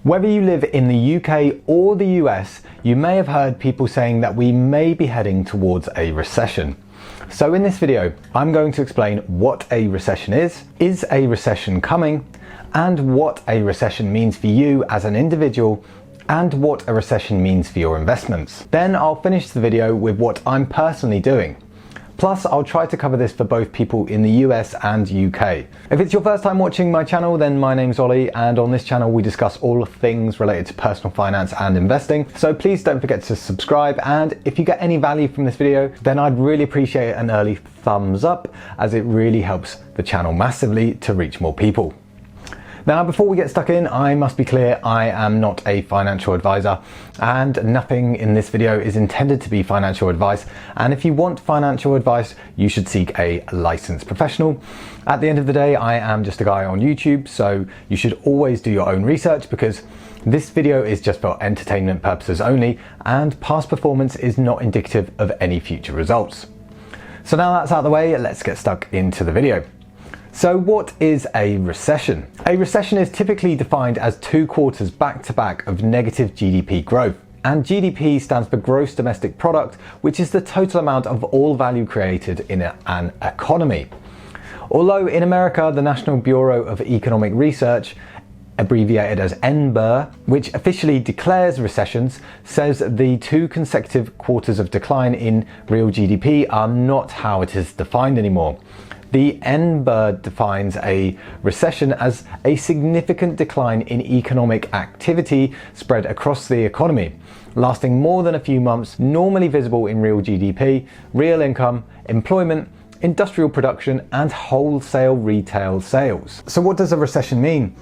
Whether you live in the UK or the US, you may have heard people saying that we may be heading towards a recession. So in this video, I'm going to explain what a recession is a recession coming, and what a recession means for you as an individual, and what a recession means for your investments. Then I'll finish the video with what I'm personally doing. Plus, I'll try to cover this for both people in the US and UK. If it's your first time watching my channel, then my name's Ollie, and on this channel we discuss all things related to personal finance and investing. So please don't forget to subscribe, and if you get any value from this video, then I'd really appreciate an early thumbs up, as it really helps the channel massively to reach more people. Now, before we get stuck in, I must be clear, I am not a financial advisor, and nothing in this video is intended to be financial advice. And if you want financial advice, you should seek a licensed professional. At the end of the day, I am just a guy on YouTube, so you should always do your own research, because this video is just for entertainment purposes only, and past performance is not indicative of any future results. So now that's out of the way, let's get stuck into the video. So what is a recession? A recession is typically defined as 2 quarters back to back of negative GDP growth. And GDP stands for gross domestic product, which is the total amount of all value created in an economy. Although in America, the National Bureau of Economic Research, abbreviated as NBER, which officially declares recessions, says the 2 consecutive quarters of decline in real GDP are not how it is defined anymore. The NBER defines a recession as a significant decline in economic activity spread across the economy, lasting more than a few months, normally visible in real GDP, real income, employment, industrial production, and wholesale retail sales. So what does a recession mean?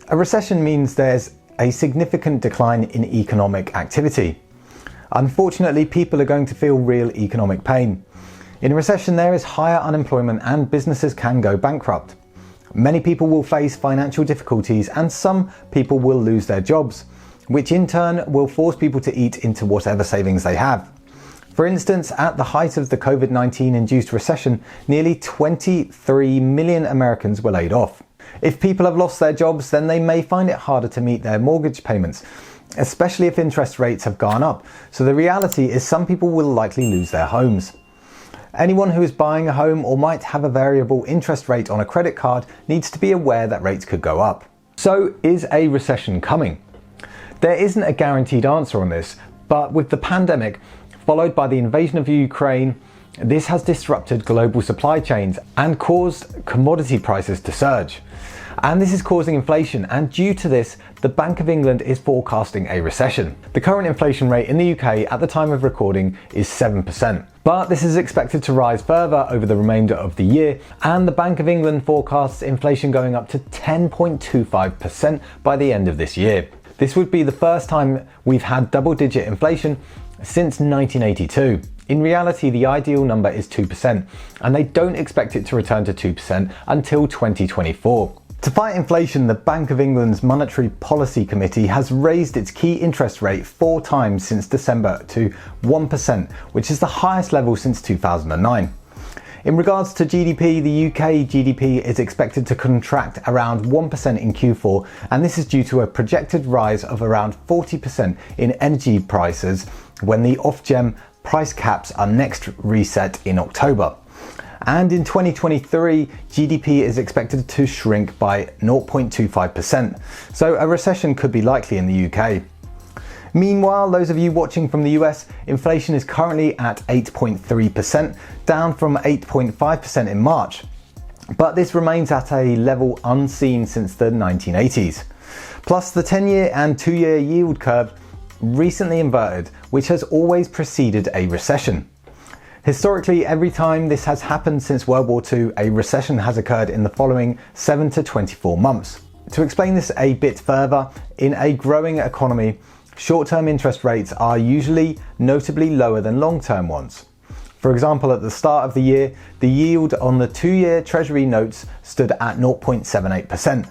A recession means there's a significant decline in economic activity. Unfortunately, people are going to feel real economic pain. In a recession, there is higher unemployment and businesses can go bankrupt. Many people will face financial difficulties, and some people will lose their jobs, which in turn will force people to eat into whatever savings they have. For instance, at the height of the COVID-19 induced recession, nearly 23 million Americans were laid off. If people have lost their jobs, then they may find it harder to meet their mortgage payments, especially if interest rates have gone up. So the reality is some people will likely lose their homes. Anyone who is buying a home or might have a variable interest rate on a credit card needs to be aware that rates could go up. So is a recession coming? There isn't a guaranteed answer on this, but with the pandemic, followed by the invasion of Ukraine, this has disrupted global supply chains and caused commodity prices to surge. And this is causing inflation, and due to this, the Bank of England is forecasting a recession. The current inflation rate in the UK at the time of recording is 7%. But this is expected to rise further over the remainder of the year, and the Bank of England forecasts inflation going up to 10.25% by the end of this year. This would be the first time we've had double-digit inflation since 1982. In reality, the ideal number is 2%, and they don't expect it to return to 2% until 2024. To fight inflation, the Bank of England's Monetary Policy Committee has raised its key interest rate 4 times since December to 1%, which is the highest level since 2009. In regards to GDP, the UK GDP is expected to contract around 1% in Q4, and this is due to a projected rise of around 40% in energy prices when the Ofgem price caps are next reset in October. And in 2023, GDP is expected to shrink by 0.25%, so a recession could be likely in the UK. Meanwhile, those of you watching from the US, inflation is currently at 8.3%, down from 8.5% in March. But this remains at a level unseen since the 1980s. Plus, the 10-year and 2-year yield curve recently inverted, which has always preceded a recession. Historically, every time this has happened since World War II, a recession has occurred in the following 7 to 24 months. To explain this a bit further, in a growing economy, short-term interest rates are usually notably lower than long-term ones. For example, at the start of the year, the yield on the 2-year Treasury notes stood at 0.78%,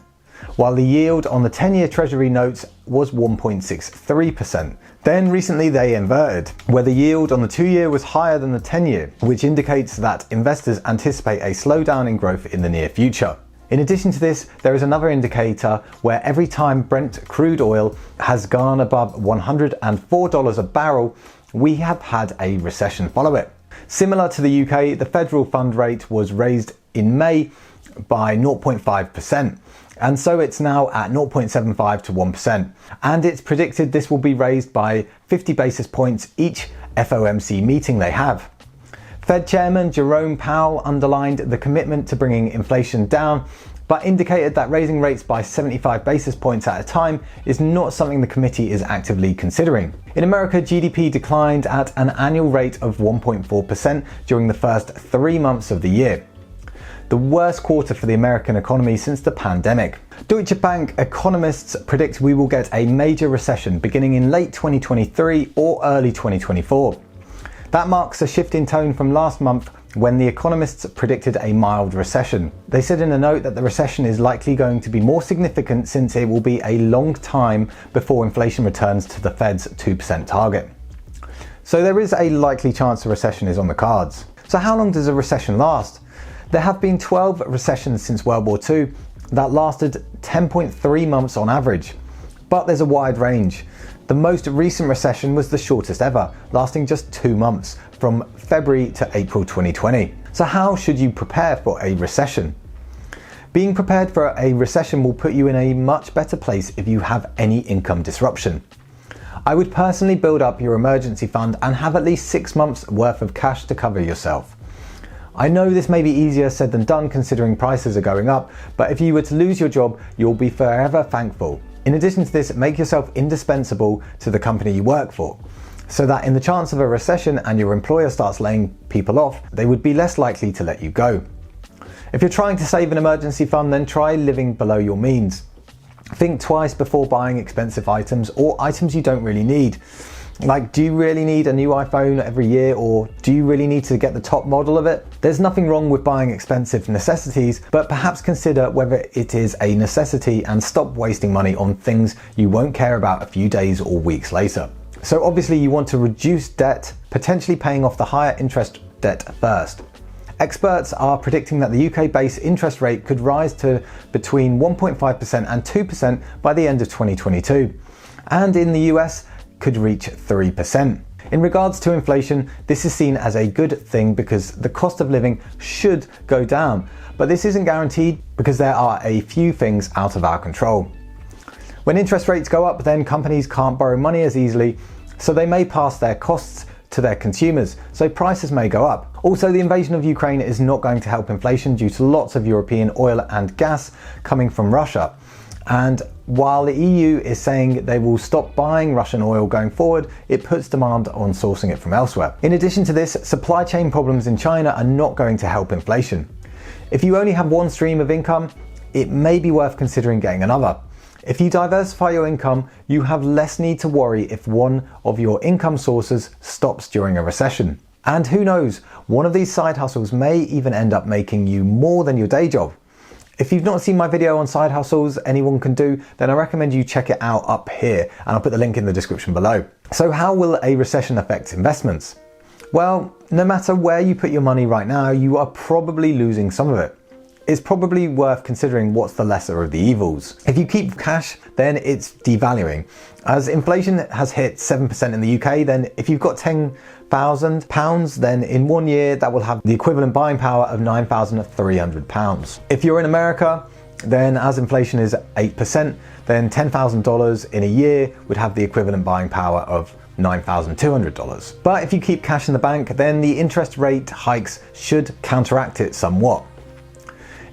while the yield on the 10-year Treasury notes was 1.63%. Then recently they inverted, where the yield on the 2-year was higher than the 10-year, which indicates that investors anticipate a slowdown in growth in the near future. In addition to this, there is another indicator where every time Brent crude oil has gone above $104 a barrel, we have had a recession follow it. Similar to the UK, the federal fund rate was raised in May by 0.5%, and so it's now at 0.75 to 1%, and it's predicted this will be raised by 50 basis points each FOMC meeting they have. Fed Chairman Jerome Powell underlined the commitment to bringing inflation down, but indicated that raising rates by 75 basis points at a time is not something the committee is actively considering. In America, GDP declined at an annual rate of 1.4% during the first 3 months of the year, the worst quarter for the American economy since the pandemic. Deutsche Bank economists predict we will get a major recession beginning in late 2023 or early 2024. That marks a shift in tone from last month when the economists predicted a mild recession. They said in a note that the recession is likely going to be more significant since it will be a long time before inflation returns to the Fed's 2% target. So there is a likely chance a recession is on the cards. So how long does a recession last? There have been 12 recessions since World War II that lasted 10.3 months on average, but there's a wide range. The most recent recession was the shortest ever, lasting just 2 months, from February to April 2020. So how should you prepare for a recession? Being prepared for a recession will put you in a much better place if you have any income disruption. I would personally build up your emergency fund and have at least 6 months worth of cash to cover yourself. I know this may be easier said than done considering prices are going up, but if you were to lose your job, you'll be forever thankful. In addition to this, make yourself indispensable to the company you work for, so that in the chance of a recession and your employer starts laying people off, they would be less likely to let you go. If you're trying to save an emergency fund, then try living below your means. Think twice before buying expensive items or items you don't really need. Like, do you really need a new iPhone every year, or do you really need to get the top model of it? There's nothing wrong with buying expensive necessities, but perhaps consider whether it is a necessity and stop wasting money on things you won't care about a few days or weeks later. So obviously you want to reduce debt, potentially paying off the higher interest debt first. Experts are predicting that the UK base interest rate could rise to between 1.5% and 2% by the end of 2022, and in the US could reach 3%. In regards to inflation, this is seen as a good thing because the cost of living should go down, but this isn't guaranteed because there are a few things out of our control. When interest rates go up, then companies can't borrow money as easily, so they may pass their costs to their consumers, so prices may go up. Also, the invasion of Ukraine is not going to help inflation due to lots of European oil and gas coming from Russia. And while the EU is saying they will stop buying Russian oil going forward, it puts demand on sourcing it from elsewhere. In addition to this, supply chain problems in China are not going to help inflation. If you only have one stream of income, it may be worth considering getting another. If you diversify your income, you have less need to worry if one of your income sources stops during a recession. And who knows, one of these side hustles may even end up making you more than your day job. If you've not seen my video on side hustles anyone can do, then I recommend you check it out up here, and I'll put the link in the description below. So how will a recession affect investments? Well, no matter where you put your money right now, you are probably losing some of it. It's probably worth considering what's the lesser of the evils. If you keep cash, then it's devaluing. As inflation has hit 7% in the UK, then if you've got £10,000, then in 1 year that will have the equivalent buying power of £9,300. If you're in America, then as inflation is 8%, then $10,000 in a year would have the equivalent buying power of $9,200. But if you keep cash in the bank, then the interest rate hikes should counteract it somewhat.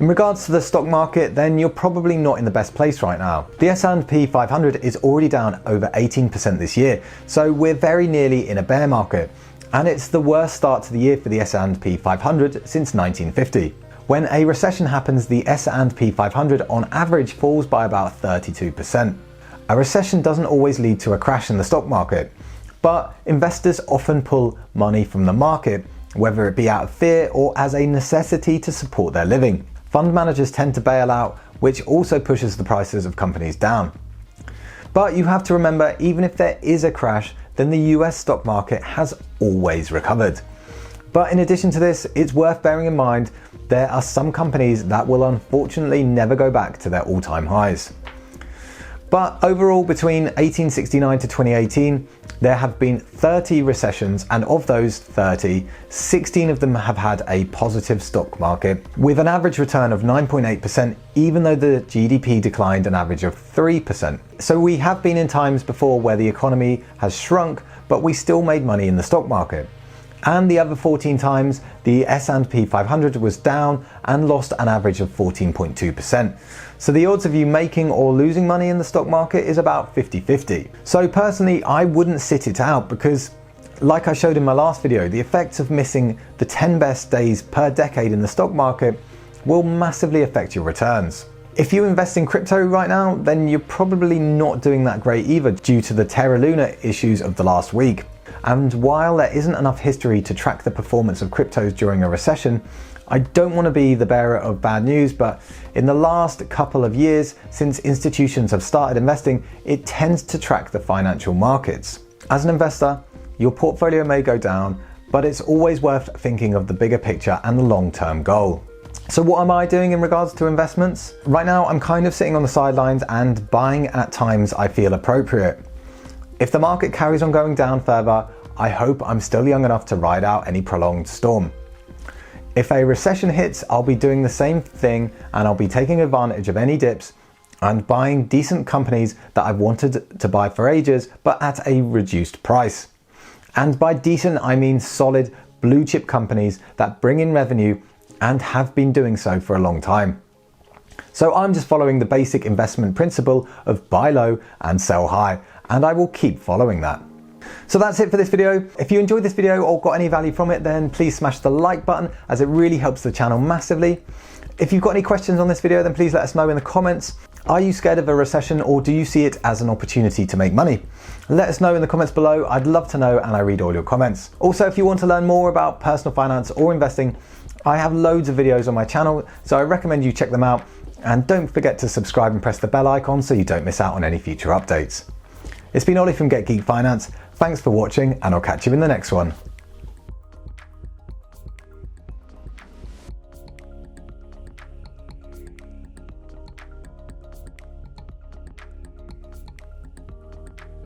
In regards to the stock market, then you're probably not in the best place right now. The S&P 500 is already down over 18% this year, so we're very nearly in a bear market, and it's the worst start to the year for the S&P 500 since 1950. When a recession happens, the S&P 500 on average falls by about 32%. A recession doesn't always lead to a crash in the stock market, but investors often pull money from the market, whether it be out of fear or as a necessity to support their living. Fund managers tend to bail out, which also pushes the prices of companies down. But you have to remember, even if there is a crash, then the US stock market has always recovered. But in addition to this, it's worth bearing in mind there are some companies that will unfortunately never go back to their all-time highs. But overall, between 1869 to 2018, there have been 30 recessions, and of those 30, 16 of them have had a positive stock market, with an average return of 9.8%, even though the GDP declined an average of 3%. So we have been in times before where the economy has shrunk, but we still made money in the stock market. And the other 14 times, the S&P 500 was down and lost an average of 14.2%. So the odds of you making or losing money in the stock market is about 50-50. So personally, I wouldn't sit it out because, like I showed in my last video, the effects of missing the 10 best days per decade in the stock market will massively affect your returns. If you invest in crypto right now, then you're probably not doing that great either due to the Terra Luna issues of the last week. And while there isn't enough history to track the performance of cryptos during a recession, I don't want to be the bearer of bad news, but in the last couple of years, since institutions have started investing, it tends to track the financial markets. As an investor, your portfolio may go down, but it's always worth thinking of the bigger picture and the long-term goal. So what am I doing in regards to investments? Right now, I'm kind of sitting on the sidelines and buying at times I feel appropriate. If the market carries on going down further, I hope I'm still young enough to ride out any prolonged storm. If a recession hits, I'll be doing the same thing, and I'll be taking advantage of any dips and buying decent companies that I've wanted to buy for ages, but at a reduced price. And by decent, I mean solid blue chip companies that bring in revenue and have been doing so for a long time. So I'm just following the basic investment principle of buy low and sell high, and I will keep following that. So that's it for this video. If you enjoyed this video or got any value from it, then please smash the like button, as it really helps the channel massively. If you've got any questions on this video, then please let us know in the comments. Are you scared of a recession, or do you see it as an opportunity to make money? Let us know in the comments below. I'd love to know, and I read all your comments. Also, if you want to learn more about personal finance or investing, I have loads of videos on my channel, so I recommend you check them out. And don't forget to subscribe and press the bell icon so you don't miss out on any future updates. It's been Ollie from Get Geek Finance. Thanks for watching, and I'll catch you in the next one.